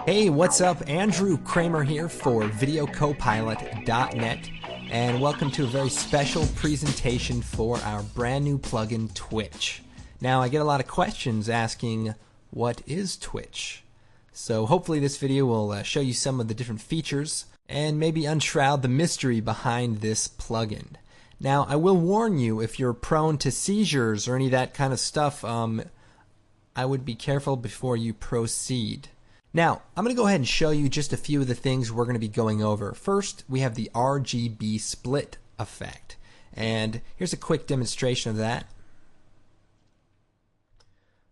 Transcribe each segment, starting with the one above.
Hey, what's up? Andrew Kramer here for videocopilot.net, and welcome to a very special presentation for our brand new plugin Twitch. Now, I get a lot of questions asking, what is Twitch? So hopefully this video will show you some of the different features and maybe unshroud the mystery behind this plugin. Now, I will warn you, if you're prone to seizures or any of that kind of stuff, I would be careful before you proceed. Now, I'm going to go ahead and show you just a few of the things we're going to be going over. First, we have the RGB split effect. And here's a quick demonstration of that.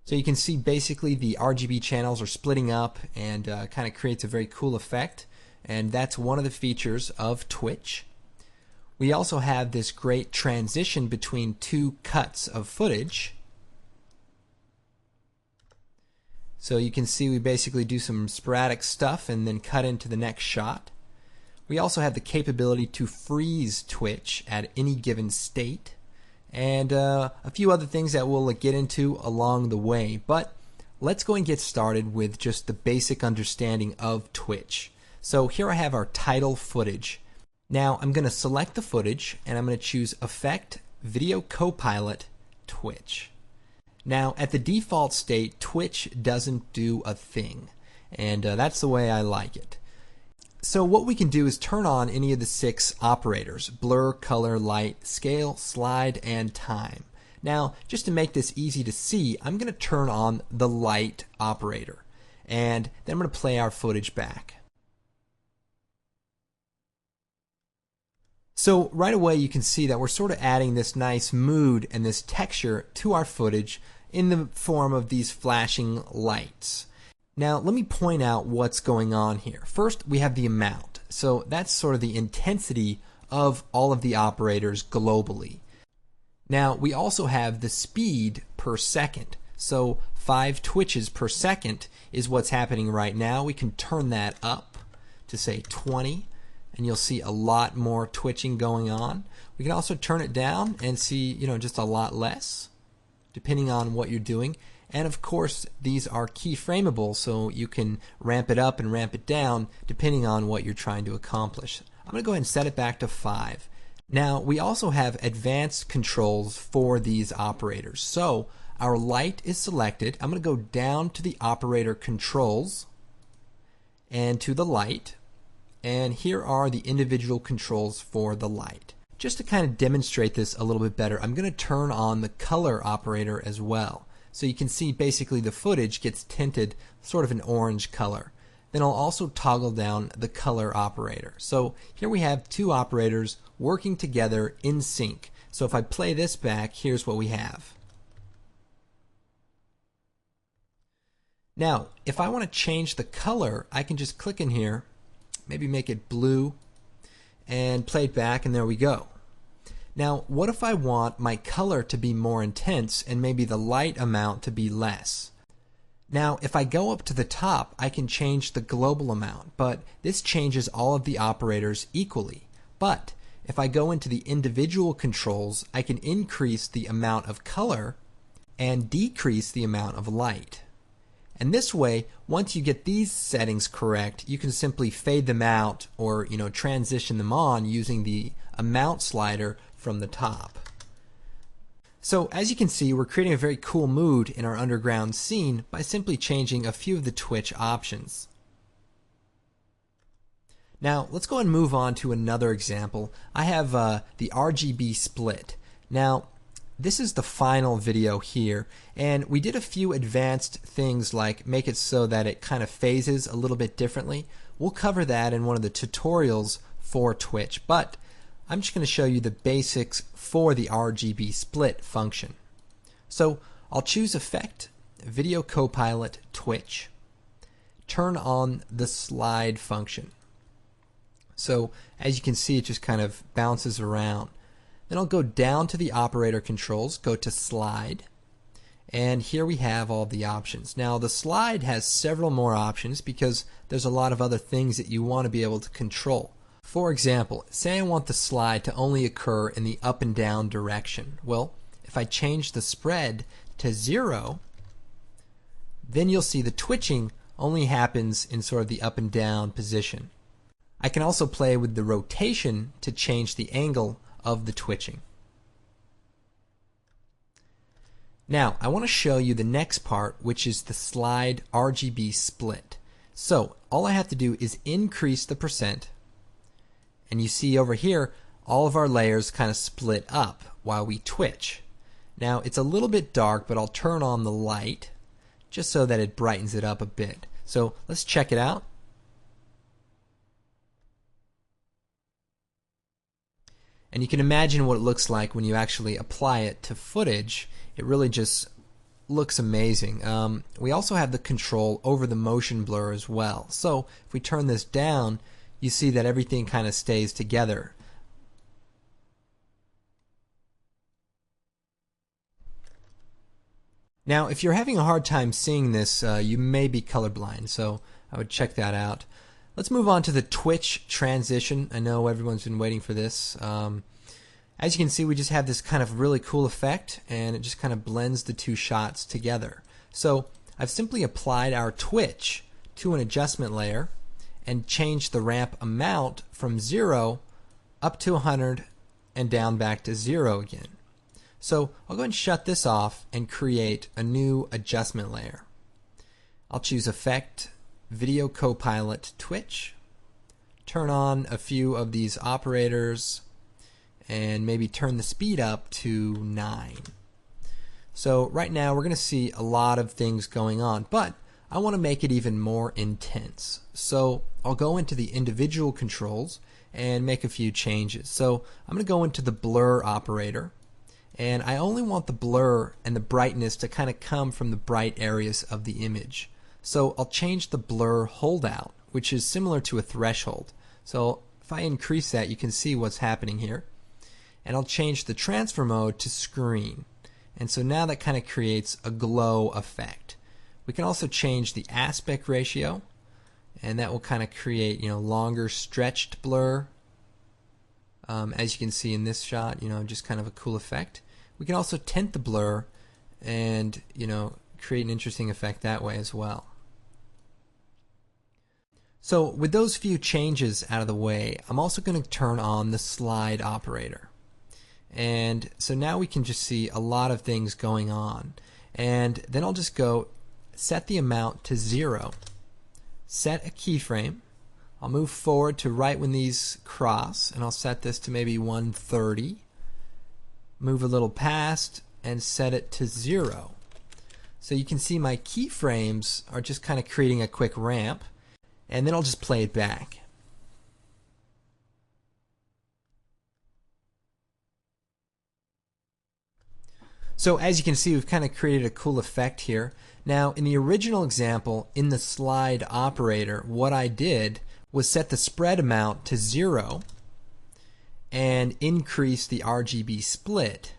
So you can see basically the RGB channels are splitting up and kind of creates a very cool effect. And that's one of the features of Twitch. We also have this great transition between two cuts of footage. So you can see we basically do some sporadic stuff and then cut into the next shot. We also have the capability to freeze Twitch at any given state, and a few other things that we'll get into along the way. But let's go and get started with just the basic understanding of Twitch. So here I have our title footage. Now I'm going to select the footage and I'm going to choose Effect, Video Copilot, Twitch. Now, at the default state, Twitch doesn't do a thing, and that's the way I like it. So what we can do is turn on any of the 6 operators: blur, color, light, scale, slide, and time. Now, just to make this easy to see, I'm going to turn on the light operator, and then I'm going to play our footage back. So right away you can see that we're sort of adding this nice mood and this texture to our footage in the form of these flashing lights. Now let me point out what's going on here. First, we have the amount. So that's sort of the intensity of all of the operators globally. Now we also have the speed per second. So 5 twitches per second is what's happening right now. We can turn that up to say 20. And you'll see a lot more twitching going on. We can also turn it down and see, just a lot less, depending on what you're doing. And of course, these are keyframeable, so you can ramp it up and ramp it down depending on what you're trying to accomplish. I'm going to go ahead and set it back to 5. Now, we also have advanced controls for these operators. So our light is selected. I'm going to go down to the operator controls and to the light. And here are the individual controls for the light. Just to kind of demonstrate this a little bit better, I'm going to turn on the color operator as well. So you can see basically the footage gets tinted sort of an orange color. Then I'll also toggle down the color operator. So here we have 2 operators working together in sync. So if I play this back, here's what we have. Now, if I want to change the color, I can just click in here, maybe make it blue, and play it back, and there we go. Now, what if I want my color to be more intense and maybe the light amount to be less? Now, if I go up to the top, I can change the global amount, but this changes all of the operators equally. But if I go into the individual controls, I can increase the amount of color and decrease the amount of light. And this way, once you get these settings correct, you can simply fade them out or transition them on using the amount slider from the top. So as you can see, we're creating a very cool mood in our underground scene by simply changing a few of the Twitch options. Now let's go and move on to another example. I have the RGB split. Now this is the final video here, and we did a few advanced things like make it so that it kind of phases a little bit differently. We'll cover that in one of the tutorials for Twitch, but I'm just going to show you the basics for the RGB split function. So I'll choose Effect, Video Copilot, Twitch, turn on the slide function. So as you can see, it just kind of bounces around. Then I'll go down to the operator controls, go to slide, and here we have all the options. Now the slide has several more options because there's a lot of other things that you want to be able to control. For example, say I want the slide to only occur in the up and down direction. Well, if I change the spread to 0, then you'll see the twitching only happens in sort of the up and down position. I can also play with the rotation to change the angle of the twitching. Now, I want to show you the next part, which is the slide RGB split. So, all I have to do is increase the percent, and you see over here, all of our layers kind of split up while we twitch. Now, it's a little bit dark, but I'll turn on the light just so that it brightens it up a bit. So, let's check it out. And you can imagine what it looks like when you actually apply it to footage. It really just looks amazing. We also have the control over the motion blur as well. So if we turn this down, you see that everything kind of stays together. Now, if you're having a hard time seeing this, you may be colorblind, so I would check that out. Let's move on to the Twitch transition. I know everyone's been waiting for this. As you can see, we just have this kind of really cool effect, and it just kind of blends the two shots together. So I've simply applied our twitch to an adjustment layer and changed the ramp amount from 0 up to 100 and down back to 0 again. So I'll go ahead and shut this off and create a new adjustment layer. I'll choose Effect, Video Copilot, Twitch, turn on a few of these operators, and maybe turn the speed up to 9. So right now we're going to see a lot of things going on, but I want to make it even more intense. So I'll go into the individual controls and make a few changes. So I'm going to go into the blur operator, and I only want the blur and the brightness to kind of come from the bright areas of the image. So I'll change the blur holdout, which is similar to a threshold. So if I increase that, you can see what's happening here. And I'll change the transfer mode to screen. And so now that kind of creates a glow effect. We can also change the aspect ratio, and that will kind of create, longer stretched blur. As you can see in this shot, just kind of a cool effect. We can also tint the blur and, create an interesting effect that way as well. So with those few changes out of the way, I'm also going to turn on the slide operator. And so now we can just see a lot of things going on. And then I'll just go set the amount to 0, set a keyframe. I'll move forward to right when these cross, and I'll set this to maybe 130. Move a little past and set it to 0. So you can see my keyframes are just kind of creating a quick ramp, and then I'll just play it back. So as you can see, we've kind of created a cool effect here. Now, in the original example, in the slide operator, what I did was set the spread amount to 0 and increase the RGB split.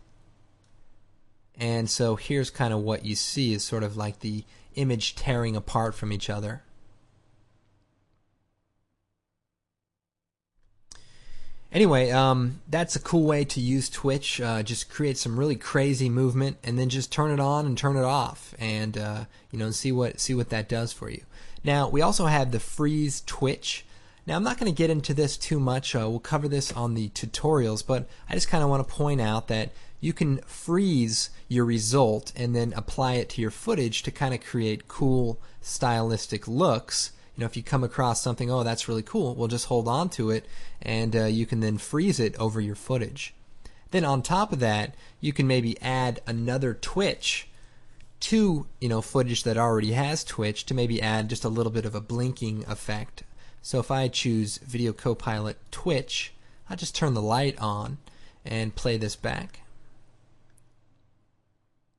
And so here's kind of what you see is sort of like the image tearing apart from each other. Anyway, that's a cool way to use Twitch. Just create some really crazy movement, and then just turn it on and turn it off, and see what that does for you. Now we also have the freeze Twitch. Now I'm not going to get into this too much. We'll cover this on the tutorials, but I just kind of want to point out that you can freeze your result and then apply it to your footage to kind of create cool stylistic looks. If you come across something, oh, that's really cool, well, just hold on to it, and you can then freeze it over your footage. Then on top of that, you can maybe add another twitch to footage that already has twitch to maybe add just a little bit of a blinking effect. So if I choose Video Copilot Twitch, I'll just turn the light on and play this back.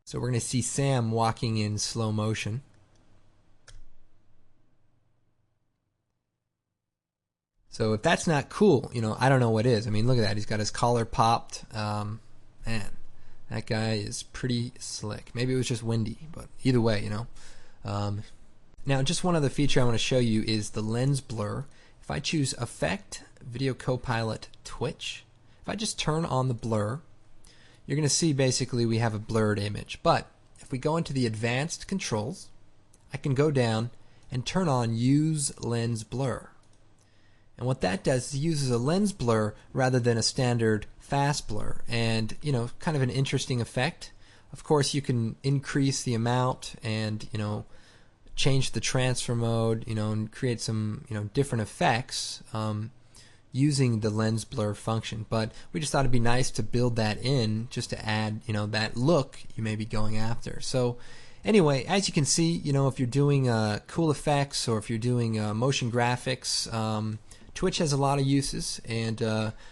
So we're going to see Sam walking in slow motion. So if that's not cool, I don't know what is. I mean, look at that. He's got his collar popped. Man, that guy is pretty slick. Maybe it was just windy, but either way, Now, just one other feature I want to show you is the lens blur. If I choose Effect, Video Copilot, Twitch, if I just turn on the blur, you're going to see basically we have a blurred image. But if we go into the advanced controls, I can go down and turn on Use Lens Blur. And what that does is it uses a lens blur rather than a standard fast blur, and kind of an interesting effect. Of course, you can increase the amount and change the transfer mode, and create some different effects using the lens blur function. But we just thought it'd be nice to build that in just to add that look you may be going after. So anyway, as you can see, if you're doing cool effects or if you're doing motion graphics, Twitch has a lot of uses, and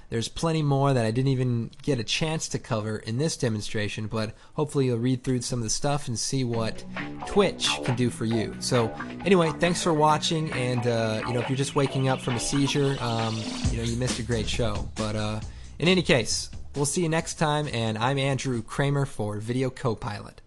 there's plenty more that I didn't even get a chance to cover in this demonstration, but hopefully you'll read through some of the stuff and see what Twitch can do for you. So anyway, thanks for watching, and if you're just waking up from a seizure, you missed a great show. But in any case, we'll see you next time, and I'm Andrew Kramer for Video Copilot.